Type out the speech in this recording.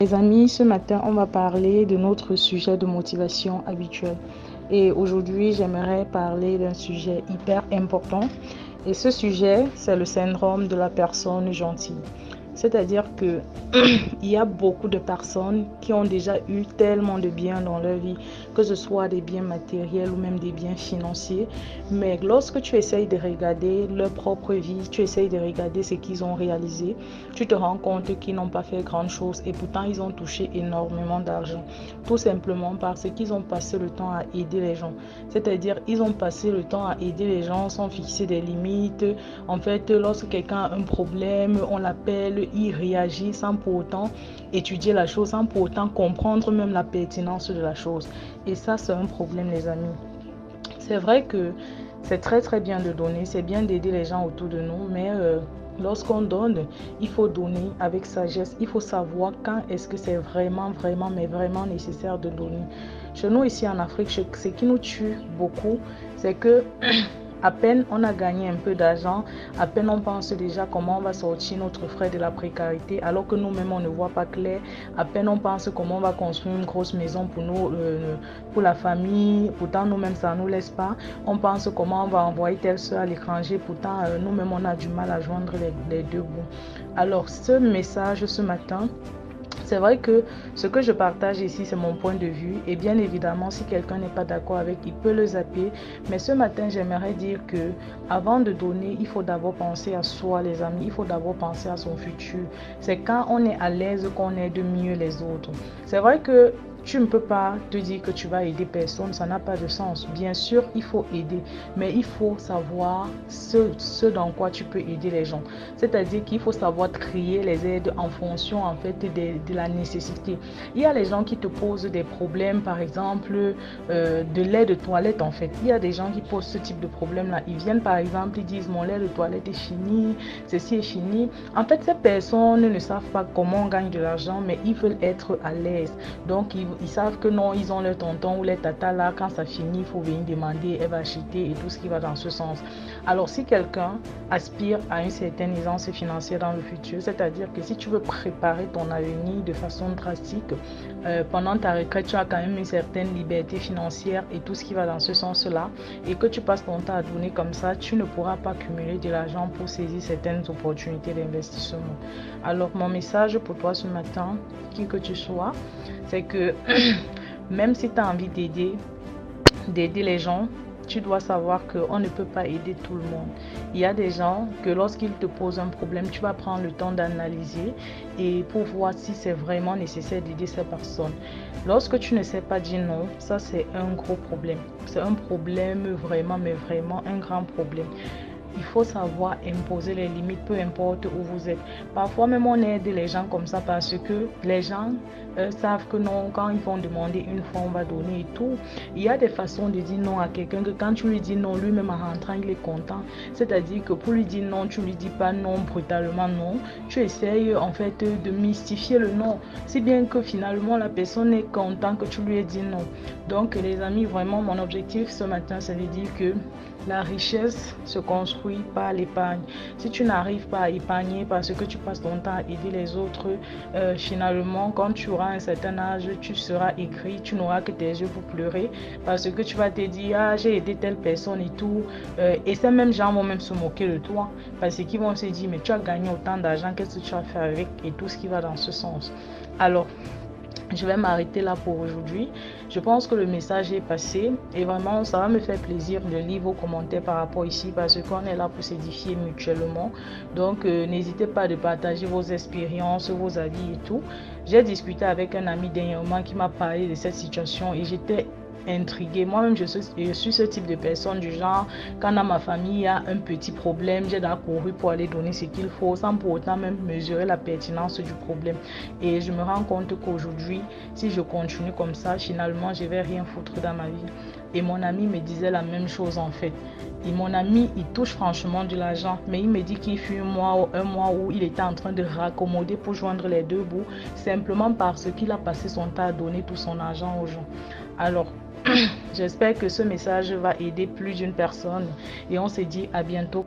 Les amis, ce matin, on va parler de notre sujet de motivation habituel. Et aujourd'hui, j'aimerais parler d'un sujet hyper important. Et ce sujet, c'est le syndrome de la personne gentille. C'est-à-dire que il y a beaucoup de personnes qui ont déjà eu tellement de biens dans leur vie, que ce soit des biens matériels ou même des biens financiers. Mais lorsque tu essayes de regarder leur propre vie, tu essayes de regarder ce qu'ils ont réalisé, tu te rends compte qu'ils n'ont pas fait grand-chose et pourtant ils ont touché énormément d'argent. Tout simplement parce qu'ils ont passé le temps à aider les gens. C'est-à-dire ils ont passé le temps à aider les gens sans fixer des limites. En fait, lorsque quelqu'un a un problème, on l'appelle, il réagit sans pour autant étudier la chose, sans pour autant comprendre même la pertinence de la chose. Et ça, c'est un problème, les amis. C'est vrai que c'est très bien de donner, c'est bien d'aider les gens autour de nous, mais lorsqu'on donne, il faut donner avec sagesse. Il faut savoir quand est-ce que c'est vraiment nécessaire de donner. Chez nous, ici en Afrique, ce qui nous tue beaucoup, c'est que à peine on a gagné un peu d'argent, à peine on pense déjà comment on va sortir notre frais de la précarité, alors que nous-mêmes on ne voit pas clair. À peine on pense comment on va construire une grosse maison pour nous, pour la famille, pourtant nous-mêmes ça ne nous laisse pas. On pense comment on va envoyer telle soeur à l'étranger, pourtant nous-mêmes on a du mal à joindre les deux bouts. Alors ce message ce matin, c'est vrai que ce que je partage ici, c'est mon point de vue. Et bien évidemment, si quelqu'un n'est pas d'accord avec, il peut le zapper. Mais ce matin, j'aimerais dire que avant de donner, il faut d'abord penser à soi, les amis. Il faut d'abord penser à son futur. C'est quand on est à l'aise qu'on aide mieux les autres. C'est vrai que tu ne peux pas te dire que tu vas aider personne, ça n'a pas de sens. Bien sûr, il faut aider, mais il faut savoir ce dans quoi tu peux aider les gens. C'est-à-dire qu'il faut savoir trier les aides en fonction en fait de la nécessité. Il y a les gens qui te posent des problèmes, par exemple de lait de toilette en fait. Il y a des gens qui posent ce type de problème-là. Ils viennent par exemple, ils disent mon lait de toilette est fini, ceci est fini. En fait, ces personnes ne savent pas comment on gagne de l'argent, mais ils veulent être à l'aise. Donc, ils savent que non, ils ont leur tonton ou leur tata là, quand ça finit, il faut venir demander, elle va acheter et tout ce qui va dans ce sens. Alors, si quelqu'un aspire à une certaine aisance financière dans le futur, c'est-à-dire que si tu veux préparer ton avenir de façon drastique, pendant ta retraite, tu as quand même une certaine liberté financière et tout ce qui va dans ce sens-là, et que tu passes ton temps à donner comme ça, tu ne pourras pas cumuler de l'argent pour saisir certaines opportunités d'investissement. Alors, mon message pour toi ce matin, qui que tu sois, c'est que même si tu as envie d'aider les gens, tu dois savoir qu'on ne peut pas aider tout le monde. Il y a des gens que lorsqu'ils te posent un problème, tu vas prendre le temps d'analyser et pour voir si c'est vraiment nécessaire d'aider ces personnes. Lorsque tu ne sais pas dire non, ça c'est un gros problème. C'est un problème vraiment, mais vraiment un grand problème. Il faut savoir imposer les limites, peu importe où vous êtes. Parfois même on aide les gens comme ça parce que les gens savent que non, quand ils vont demander une fois, on va donner et tout. Il y a des façons de dire non à quelqu'un que quand tu lui dis non, lui-même en rentrant, il est content. C'est-à-dire que pour lui dire non, tu lui dis pas non brutalement non. Tu essayes en fait de mystifier le non. Si bien que finalement la personne est contente que tu lui aies dit non. Donc les amis, vraiment mon objectif ce matin, c'est de dire que la richesse se construit par l'épargne. Si tu n'arrives pas à épargner parce que tu passes ton temps à aider les autres, finalement, quand tu auras un certain âge, tu seras écrit, tu n'auras que tes yeux pour pleurer parce que tu vas te dire, ah, j'ai aidé telle personne et tout. Et ces mêmes gens vont même se moquer de toi parce qu'ils vont se dire, mais tu as gagné autant d'argent, qu'est-ce que tu as fait avec et tout ce qui va dans ce sens. Alors, je vais m'arrêter là pour aujourd'hui. Je pense que le message est passé et vraiment ça va me faire plaisir de lire vos commentaires par rapport ici parce qu'on est là pour s'édifier mutuellement. Donc n'hésitez pas de partager vos expériences, vos avis et tout. J'ai discuté avec un ami dernièrement qui m'a parlé de cette situation et j'étais intriguée. Moi-même, je suis ce type de personne du genre, quand dans ma famille il y a un petit problème, j'ai d'accord pour aller donner ce qu'il faut sans pour autant même mesurer la pertinence du problème. Et je me rends compte qu'aujourd'hui, si je continue comme ça, finalement, je vais rien foutre dans ma vie. Et mon ami me disait la même chose en fait. Et mon ami, il touche franchement de l'argent, mais il me dit qu'il fut un mois où il était en train de raccommoder pour joindre les deux bouts, simplement parce qu'il a passé son temps à donner tout son argent aux gens. Alors, j'espère que ce message va aider plus d'une personne et on se dit à bientôt.